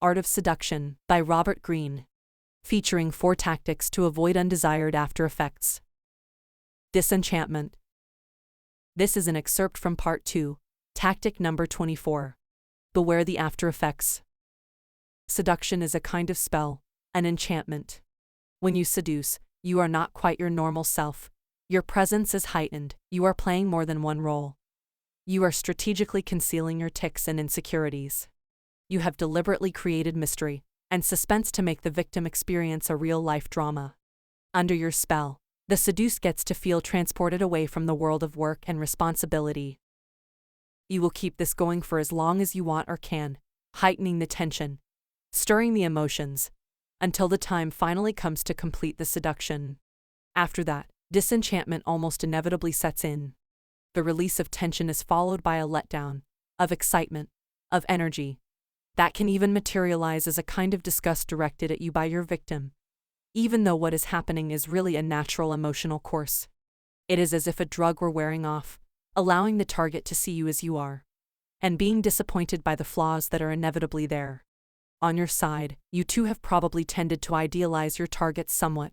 Art of Seduction by Robert Greene, featuring 4 tactics to avoid undesired after effects. Disenchantment. This is an excerpt from Part 2, Tactic number 24. Beware the after effects. Seduction is a kind of spell, an enchantment. When you seduce, you are not quite your normal self. Your presence is heightened, you are playing more than one role. You are strategically concealing your tics and insecurities. You have deliberately created mystery and suspense to make the victim experience a real-life drama. Under your spell, the seduced gets to feel transported away from the world of work and responsibility. You will keep this going for as long as you want or can, heightening the tension, stirring the emotions, until the time finally comes to complete the seduction. After that, disenchantment almost inevitably sets in. The release of tension is followed by a letdown, of excitement, of energy. That can even materialize as a kind of disgust directed at you by your victim, even though what is happening is really a natural emotional course. It is as if a drug were wearing off, allowing the target to see you as you are, and being disappointed by the flaws that are inevitably there. On your side, you too have probably tended to idealize your targets somewhat,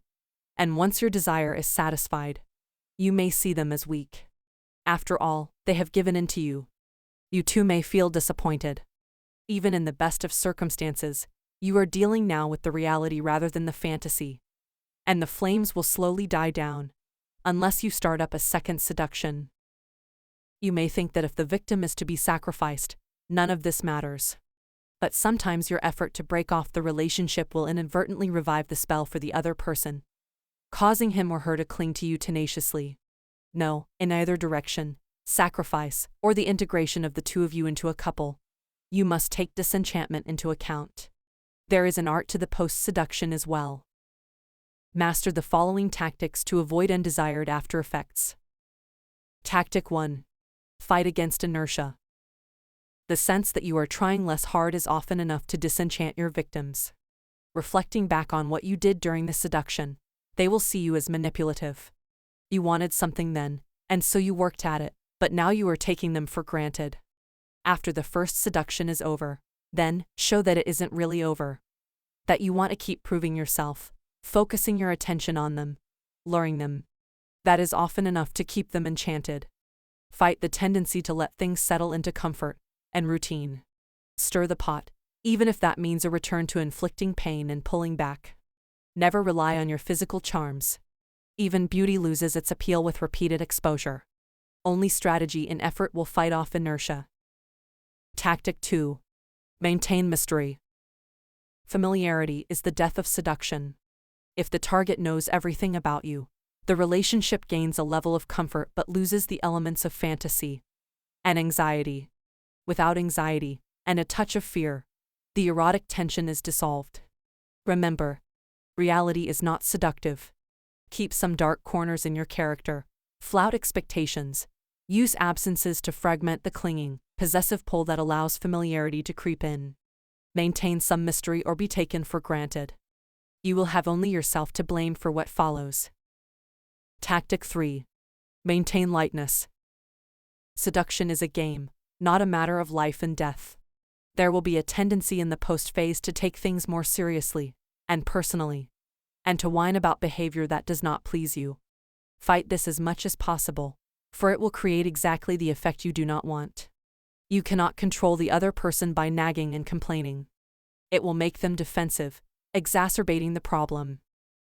and once your desire is satisfied, you may see them as weak. After all, they have given in to you. You too may feel disappointed. Even in the best of circumstances, you are dealing now with the reality rather than the fantasy. And the flames will slowly die down, unless you start up a second seduction. You may think that if the victim is to be sacrificed, none of this matters. But sometimes your effort to break off the relationship will inadvertently revive the spell for the other person, causing him or her to cling to you tenaciously. No, in either direction, sacrifice, or the integration of the two of you into a couple, you must take disenchantment into account. There is an art to the post-seduction as well. Master the following tactics to avoid undesired after effects. Tactic 1. Fight against inertia. The sense that you are trying less hard is often enough to disenchant your victims. Reflecting back on what you did during the seduction, they will see you as manipulative. You wanted something then, and so you worked at it, but now you are taking them for granted. After the first seduction is over, then show that it isn't really over. That you want to keep proving yourself, focusing your attention on them, luring them. That is often enough to keep them enchanted. Fight the tendency to let things settle into comfort and routine. Stir the pot, even if that means a return to inflicting pain and pulling back. Never rely on your physical charms. Even beauty loses its appeal with repeated exposure. Only strategy and effort will fight off inertia. Tactic 2. Maintain mystery. Familiarity is the death of seduction. If the target knows everything about you, the relationship gains a level of comfort but loses the elements of fantasy and anxiety. Without anxiety, and a touch of fear, the erotic tension is dissolved. Remember, reality is not seductive. Keep some dark corners in your character, flout expectations, use absences to fragment the clinging, possessive pull that allows familiarity to creep in. Maintain some mystery or be taken for granted. You will have only yourself to blame for what follows. Tactic 3. Maintain lightness. Seduction is a game, not a matter of life and death. There will be a tendency in the post-phase to take things more seriously and personally, and to whine about behavior that does not please you. Fight this as much as possible, for it will create exactly the effect you do not want. You cannot control the other person by nagging and complaining. It will make them defensive, exacerbating the problem.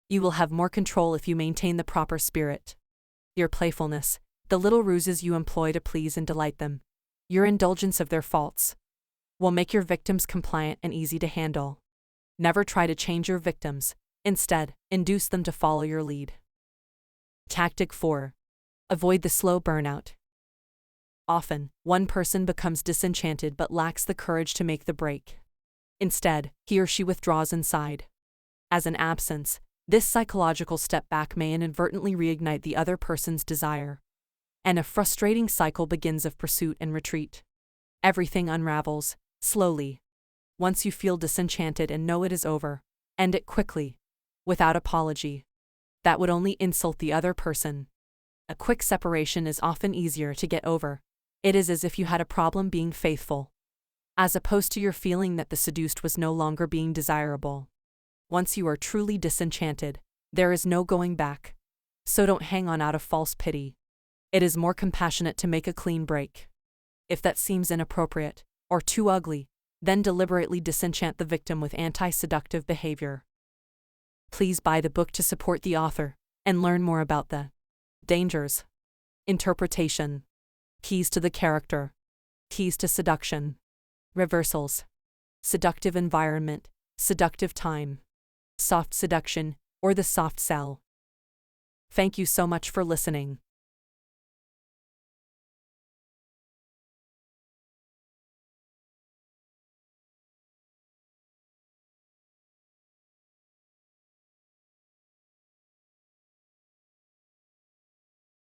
You will have more control if you maintain the proper spirit. Your playfulness, the little ruses you employ to please and delight them, your indulgence of their faults, will make your victims compliant and easy to handle. Never try to change your victims, instead, induce them to follow your lead. Tactic 4. Avoid the slow burnout. Often, one person becomes disenchanted but lacks the courage to make the break. Instead, he or she withdraws inside. As an absence, this psychological step back may inadvertently reignite the other person's desire, and a frustrating cycle begins of pursuit and retreat. Everything unravels, slowly. Once you feel disenchanted and know it is over, end it quickly, without apology. That would only insult the other person. A quick separation is often easier to get over. It is as if you had a problem being faithful. as opposed to your feeling that the seduced was no longer being desirable. Once you are truly disenchanted, there is no going back. So don't hang on out of false pity. It is more compassionate to make a clean break. If that seems inappropriate or too ugly, then deliberately disenchant the victim with anti-seductive behavior. Please buy the book to support the author and learn more about the dangers, interpretation, keys to the character, keys to seduction, reversals, seductive environment, seductive time, soft seduction, or the soft sell. Thank you so much for listening.